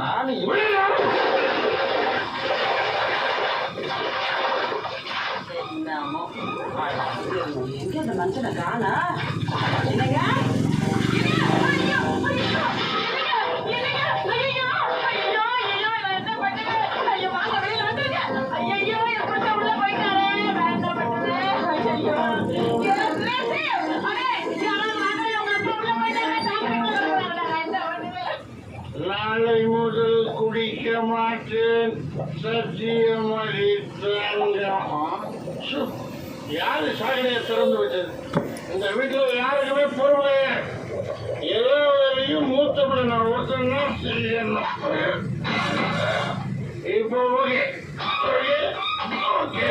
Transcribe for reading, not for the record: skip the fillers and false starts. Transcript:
நான் இவ்வளவு எங்க அந்த மனுஷனை காணா என்னங்க நாளை முதல் குடிக்க மாட்டேன் சத்தியம் அளித்தாங்க. யாரு சாக்கடையை திறந்து விட்டது? இந்த வீட்டில் யாருக்குமே பொறுமை. ஏதோ வேலையும் மூத்தப்பட நான் ஒருத்தன்னா செய்யணும். இப்போ ஓகே ஓகே ஓகே